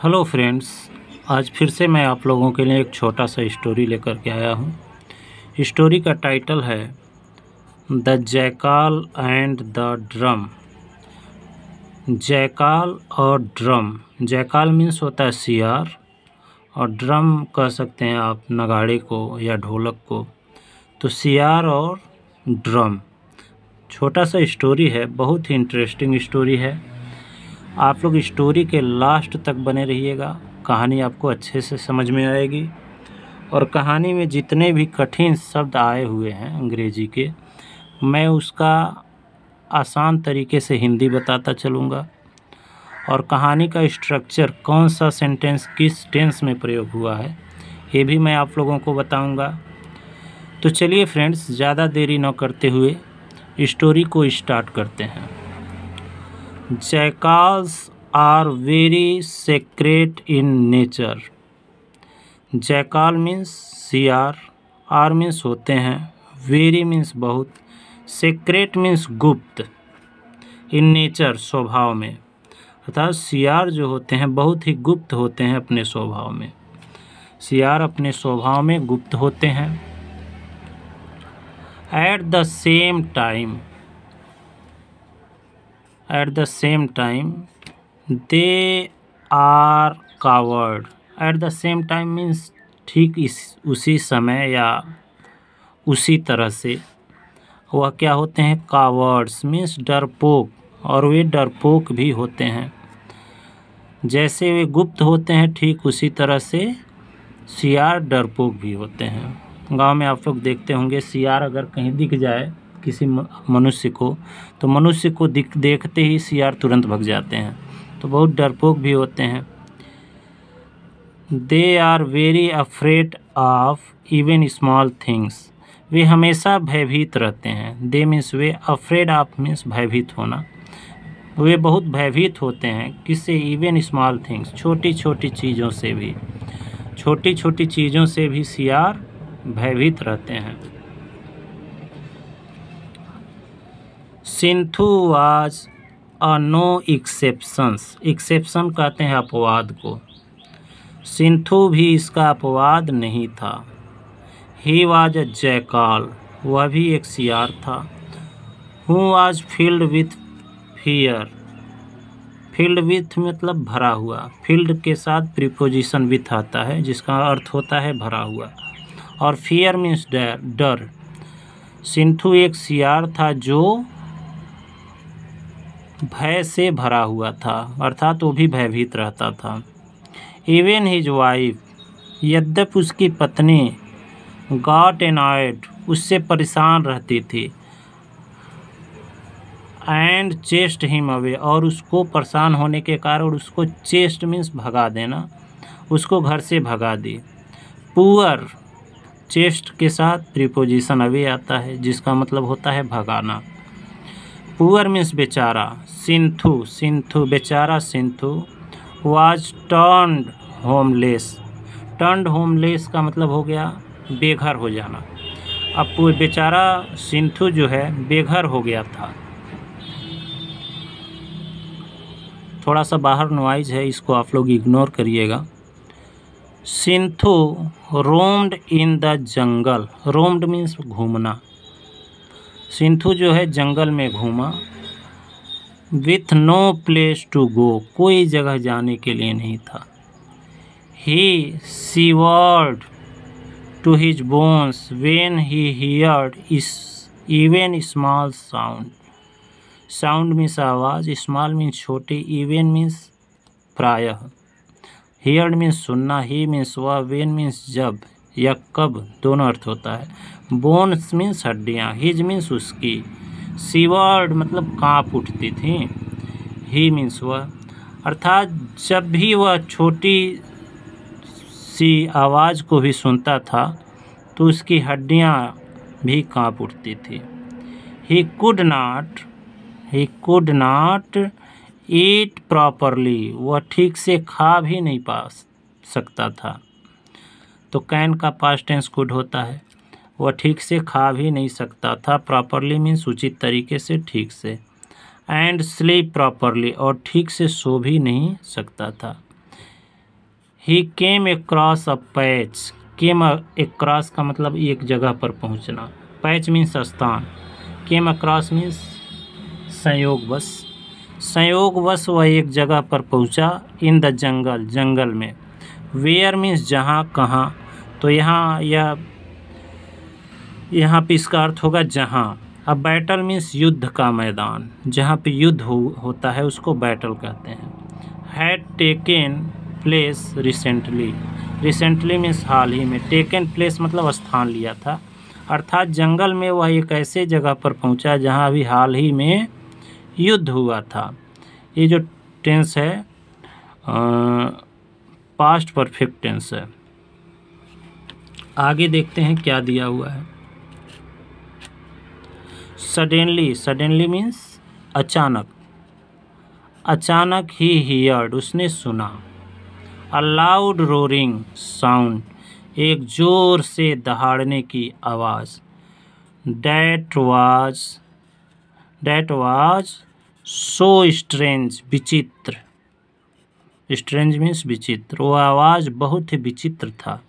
Hello friends, आज फिर से मैं आप लोगों के लिए एक छोटा सा स्टोरी लेकर के आया हूँ। स्टोरी का टाइटल है the jackal and the drum. Jackal और ड्रम। जैकाल मीन्स होता है सियार और ड्रम कह सकते हैं आप नगाड़े को या ढोलक को। तो सियार और ड्रम, छोटा सा स्टोरी है, बहुत ही इंटरेस्टिंग स्टोरी है। आप लोग स्टोरी के लास्ट तक बने रहिएगा, कहानी आपको अच्छे से समझ में आएगी। और कहानी में जितने भी कठिन शब्द आए हुए हैं अंग्रेजी के, मैं उसका आसान तरीके से हिंदी बताता चलूँगा। और कहानी का स्ट्रक्चर, कौन सा सेंटेंस किस टेंस में प्रयोग हुआ है, ये भी मैं आप लोगों को बताऊँगा। तो चलिए फ्रेंड्स, ज़्यादा देरी न करते हुए स्टोरी को स्टार्ट करते हैं। Jackals are very secret in nature. Jackal means सियार, आर मीन्स होते हैं, वेरी मीन्स बहुत, सेक्रेट मीन्स गुप्त, इन नेचर स्वभाव में, अर्थात सियार जो होते हैं बहुत ही गुप्त होते हैं अपने स्वभाव में। सियार अपने स्वभाव में गुप्त होते हैं। At the same time they are coward. At the same time means ठीक उसी समय या उसी तरह से वह क्या होते हैं, कावर्ड्स मीन्स डरपोक, और वे डरपोक भी होते हैं। जैसे वे गुप्त होते हैं ठीक उसी तरह से सियार डरपोक भी होते हैं। गांव में आप लोग देखते होंगे, सियार अगर कहीं दिख जाए किसी मनुष्य को, तो मनुष्य को देखते ही सियार तुरंत भग जाते हैं। तो बहुत डरपोक भी होते हैं। They are very afraid of even small things. वे हमेशा भयभीत रहते हैं। दे मीन्स वे, अफ्रेड ऑफ मीन्स भयभीत होना। वे बहुत भयभीत होते हैं किससे, इवन स्मॉल थिंग्स, छोटी छोटी चीज़ों से भी। छोटी छोटी चीज़ों से भी सियार भयभीत रहते हैं। Sinthu was a no exceptions. Exception कहते हैं अपवाद को। सिंथू भी इसका अपवाद नहीं था। ही वाज अ जैकाल, वह भी एक सियार था। Who was field with fear. Field with मतलब भरा हुआ। फील्ड के साथ प्रीपोजिशन विथ आता है जिसका अर्थ होता है भरा हुआ। और फियर मीन्स डर। सिंथू एक सियार था जो भय से भरा हुआ था, अर्थात वो भी भयभीत रहता था। इवन हिज वाइफ, यद्यपि उसकी पत्नी, गॉट एनॉयड, उससे परेशान रहती थी। एंड चेस्ट हिम अवे, और उसको परेशान होने के कारण उसको, चेस्ट मीन्स भगा देना, उसको घर से भगा दी। पुअर, चेस्ट के साथ प्रीपोजिशन अवे आता है जिसका मतलब होता है भगाना। पुअर मीन्स बेचारा। सिंथू बेचारा Sinthu was turned homeless. Turned homeless का मतलब हो गया बेघर हो जाना। अब वो बेचारा सिंथू जो है बेघर हो गया था। थोड़ा सा बाहर नॉइज है, इसको आप लोग इग्नोर करिएगा। Sinthu roamed in the jungle. Roamed means घूमना। सिंथू जो है जंगल में घूमा। With no place to go, कोई जगह जाने के लिए नहीं था। He shivered to his bones when he heard even small sound. Sound means आवाज़, स्मॉल मीन्स छोटे, इवन मीन्स प्रायः, हियर्ड मीन्स सुनना, ही मीन्स वह, व्हेन मीन्स जब या कब, दोनों अर्थ होता है। बोन्स मीन्स हड्डियाँ, हिज मीन्स उसकी, सीवर्ड मतलब काँप उठती थी, ही मीन्स वह, अर्थात जब भी वह छोटी सी आवाज़ को भी सुनता था तो उसकी हड्डियाँ भी काँप उठती थी। He could not eat properly, वह ठीक से खा भी नहीं पा सकता था। तो कैन का पास्ट टेंस कुड होता है। वह ठीक से खा भी नहीं सकता था। प्रॉपरली मीन्स उचित तरीके से, ठीक से। एंड स्लीप प्रॉपरली, और ठीक से सो भी नहीं सकता था। He came across a patch. Came across का मतलब एक जगह पर पहुंचना, पैच मीन्स स्थान, केम अक्रॉस मीन्स संयोगवश। संयोगवश वह एक जगह पर पहुंचा, इन द जंगल, जंगल में। वेयर मीन्स जहाँ, कहाँ, तो यहाँ पे इसका अर्थ होगा जहाँ। अब बैटल मीन्स युद्ध का मैदान, जहाँ पे युद्ध होता है उसको बैटल कहते हैं। Had taken place recently. Recently means हाल ही में, टेकन प्लेस मतलब स्थान लिया था, अर्थात जंगल में वह एक ऐसे जगह पर पहुंचा जहाँ अभी हाल ही में युद्ध हुआ था। ये जो टेंस है पास्ट परफेक्ट टेंस है। आगे देखते हैं क्या दिया हुआ है। सडनली, सडनली मीन्स अचानक, अचानक ही हियर्ड, उसने सुना। अ लाउड रोरिंग साउंड, एक जोर से दहाड़ने की आवाज़। That was so strange, विचित्र। स्ट्रेंज मीन्स विचित्र, वो आवाज़ बहुत ही विचित्र था।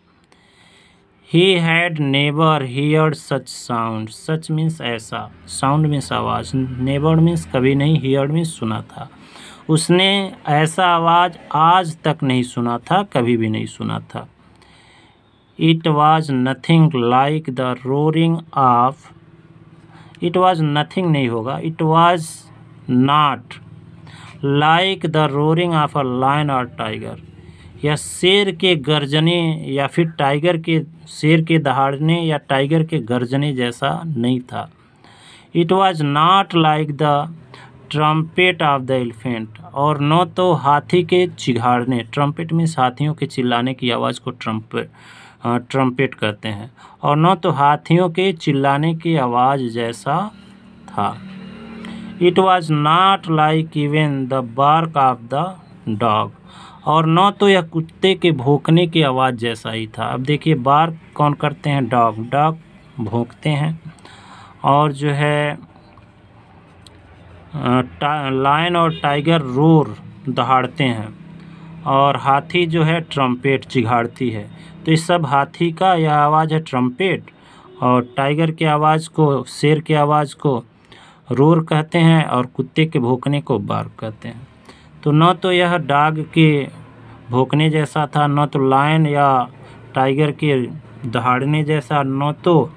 He had never heard such sound, such means ऐसा, sound मीन्स आवाज़, never मीन्स कभी नहीं, heard मीन्स सुना था। उसने ऐसा आवाज़ आज तक नहीं सुना था, कभी भी नहीं सुना था। It was nothing like the roaring of, it was nothing नहीं होगा, it was not like the roaring of a lion or tiger, या शेर के गर्जने या फिर टाइगर के, शेर के दहाड़ने या टाइगर के गर्जने जैसा नहीं था। It was not like the trumpet of the elephant, और न तो हाथी के चिघाड़ने, ट्रम्पेट मीन्स हाथियों के चिल्लाने की आवाज़ को ट्रम्पेट कहते हैं, और न तो हाथियों के चिल्लाने की आवाज़ जैसा था। It was not like even the bark of the dog, और न तो यह कुत्ते के भौंकने की आवाज़ जैसा ही था। अब देखिए बार्क कौन करते हैं, डॉग, डॉग भौंकते हैं, और जो है लायन और टाइगर रोर दहाड़ते हैं, और हाथी जो है ट्रम्पेट चिघाड़ती है। तो इस सब हाथी का यह आवाज़ है ट्रम्पेट, और टाइगर की आवाज़ को, शेर की आवाज़ को रोर कहते हैं, और कुत्ते के भौंकने को बार्क कहते हैं। तो न तो यह डॉग के भौंकने जैसा था, न तो लायन या टाइगर के दहाड़ने जैसा, न तो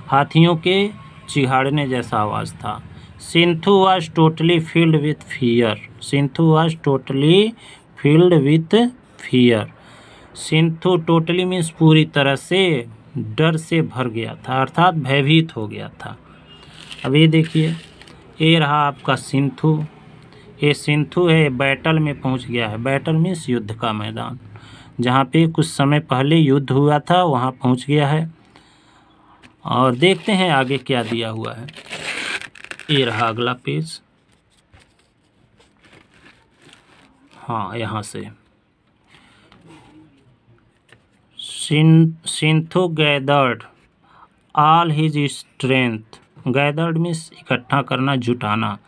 हाथियों के चिघाड़ने जैसा आवाज़ था। Sinthu was totally filled with fear, Sinthu was totally filled with fear. Sinthu totally means पूरी तरह से डर से भर गया था, अर्थात भयभीत हो गया था। अब ये देखिए, ये रहा आपका सिंथू, ये सिंथू है, बैटल में पहुंच गया है। बैटल मीन्स युद्ध का मैदान, जहाँ पे कुछ समय पहले युद्ध हुआ था वहाँ पहुंच गया है। और देखते हैं आगे क्या दिया हुआ है। ये रहा अगला पेज, हाँ यहाँ से। Sinthu gathered all his strength, gathered means इकट्ठा करना, जुटाना।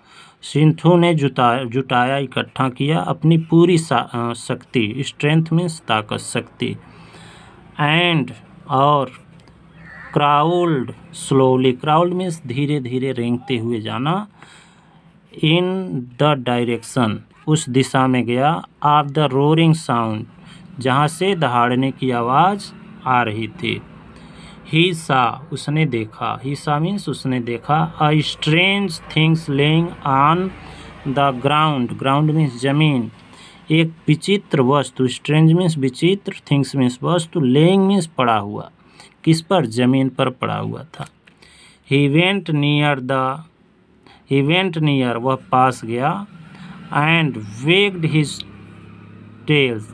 सिंथू ने जुटाया, इकट्ठा किया अपनी पूरी शक्ति, स्ट्रेंथ मीन्स ताकत, शक्ति। एंड और क्राउल्ड स्लोली, क्राउल्ड मीन्स धीरे धीरे रेंगते हुए जाना, इन द डायरेक्शन, उस दिशा में गया, ऑफ द रोरिंग साउंड, जहाँ से दहाड़ने की आवाज़ आ रही थी। ही सा, उसने देखा, ही सा मीन्स उसने देखा, a strange things laying on the ground, ground means जमीन, एक विचित्र वस्तु, स्ट्रेंज मीन्स विचित्र, थिंग्स मीन्स वस्तु, लेइंग मीन्स पड़ा हुआ, किस पर, जमीन पर पड़ा हुआ था। ही वेंट नियर, वह पास गया, एंड वेग्ड हिज टेल्स,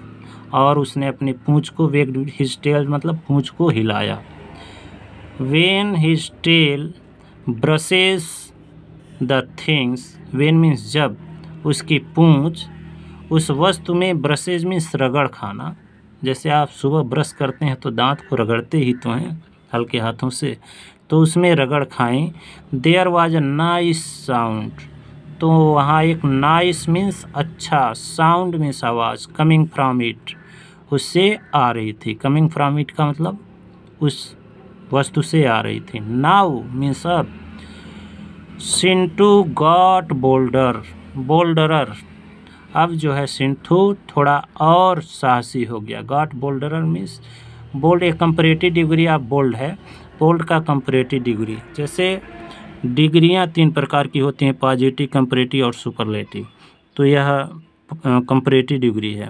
और उसने अपनी पूंछ को, वेग्ड हिज टेल्स मतलब पूंछ को हिलाया। When his tail brushes the things, when means जब, उसकी पूंछ उस वस्तु में, ब्रशेज मीन्स रगड़ खाना, जैसे आप सुबह ब्रश करते हैं तो दांत को रगड़ते ही तो हैं हल्के हाथों से, तो उसमें रगड़ खाएं। There was a nice sound, तो वहाँ एक नाइस मीन्स अच्छा, साउंड मीन्स आवाज़, कमिंग फ्रॉम इट, उससे आ रही थी। कमिंग फ्रॉम इट का मतलब उस वस्तु से आ रही थी। नाउ मीन्स अब। सिंटू गॉट बोल्डरर, अब जो है सिंटू थोड़ा और साहसी हो गया। गॉट बोल्डरर मीन्स बोल्ड एक कंपैरेटिव डिग्री ऑफ बोल्ड है। बोल्ड का कंपैरेटिव डिग्री, जैसे डिग्रियां 3 प्रकार की होती हैं, पॉजिटिव, कंपैरेटिव और सुपरलेटिव। तो यह कंपैरेटिव डिग्री है।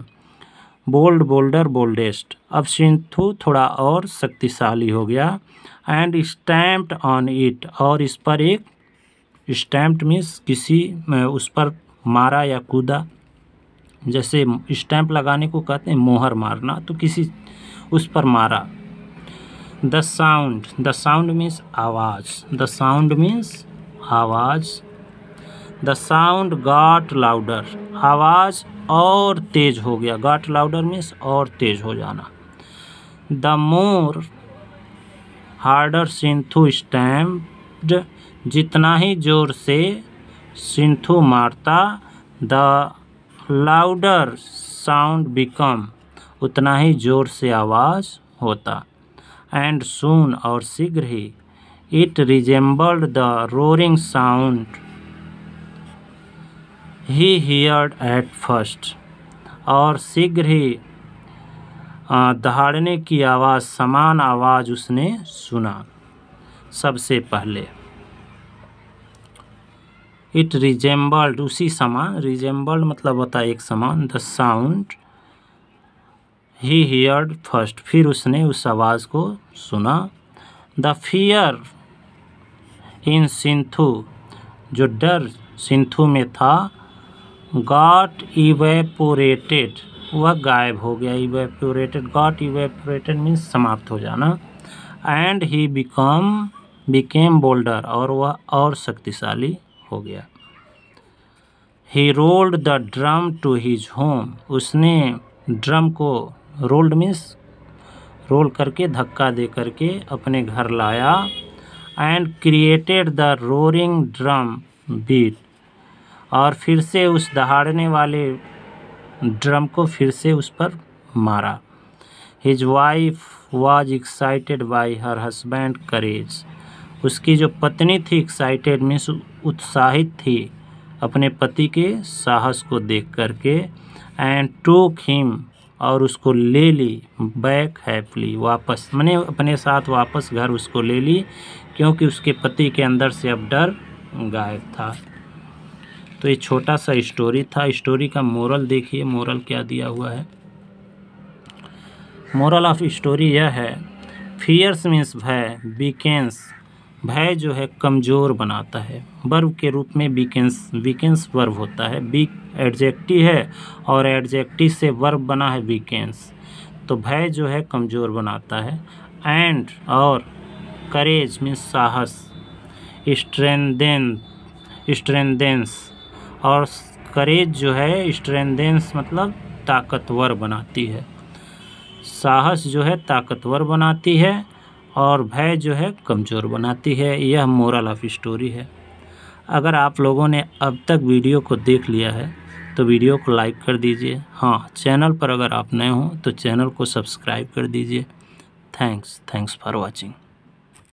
Bold, bolder, boldest. अब सिंथु थोड़ा और शक्तिशाली हो गया। एंड स्टैम्प्ड ऑन इट, और इस पर एक स्टैम्प्ड मीन्स किसी उस पर मारा या कूदा। जैसे स्टैम्प लगाने को कहते हैं मोहर मारना, तो किसी उस पर मारा। द साउंड मीन्स आवाज़। द साउंड मीन्स आवाज़। द साउंड गॉट लाउडर, आवाज़ और तेज हो गया। गॉट लाउडर मीन्स और तेज हो जाना। द मोर हार्डर सिंथु स्टैम्प्ड, जितना ही जोर से सिंथु मारता, द लाउडर साउंड बिकम, उतना ही जोर से आवाज़ होता। एंड सून, और शीघ्र ही, it resembled the roaring sound he heard at first, और शीघ्र ही दहाड़ने की आवाज़ समान आवाज़ उसने सुना सबसे पहले। इट रिजेंबल्ड, उसी समान, रिजेंबल्ड मतलब होता है एक समान। The sound he heard first, फिर उसने उस आवाज़ को सुना। द फियर इन सिंथु, जो डर सिंथु में था, गॉट इवेपोरेटेड, वह गायब हो गया। इवेपोरेटेड, गॉट इवेपोरेटेड मीन्स समाप्त हो जाना। एंड ही बिकेम बोल्डर, और वह और शक्तिशाली हो गया। He rolled the drum to his home, उसने ड्रम को, रोल्ड मीन्स रोल करके, धक्का दे करके अपने घर लाया। And created the roaring drum beat, और फिर से उस दहाड़ने वाले ड्रम को फिर से उस पर मारा। His wife was excited by her husband courage, उसकी जो पत्नी थी एक्साइटेड मीन्स उत्साहित थी अपने पति के साहस को देख करके। एंड टूक हिम, और उसको ले ली बैक हैप्पीली, वापस, मैंने अपने साथ वापस घर उसको ले ली, क्योंकि उसके पति के अंदर से अब डर गायब था। तो ये छोटा सा स्टोरी था। स्टोरी का मोरल देखिए, मोरल क्या दिया हुआ है। मोरल ऑफ स्टोरी यह है, फियर्स मीन्स भय, वीकेंस, भय जो है कमज़ोर बनाता है। वर्ब के रूप में वीकेंस वर्ब होता है। वीक एडजेक्टिव है और एडजेक्टिव से वर्ब बना है वीकेंस, तो भय जो है कमज़ोर बनाता है। एंड, और करेज मीन्स साहस। स्ट्रेंदेंस, और करेज जो है स्ट्रेंदेंस मतलब ताकतवर बनाती है। साहस जो है ताकतवर बनाती है, और भय जो है कमज़ोर बनाती है। यह मोरल ऑफ स्टोरी है। अगर आप लोगों ने अब तक वीडियो को देख लिया है तो वीडियो को लाइक कर दीजिए। हाँ, चैनल पर अगर आप नए हों तो चैनल को सब्सक्राइब कर दीजिए। Thanks for watching.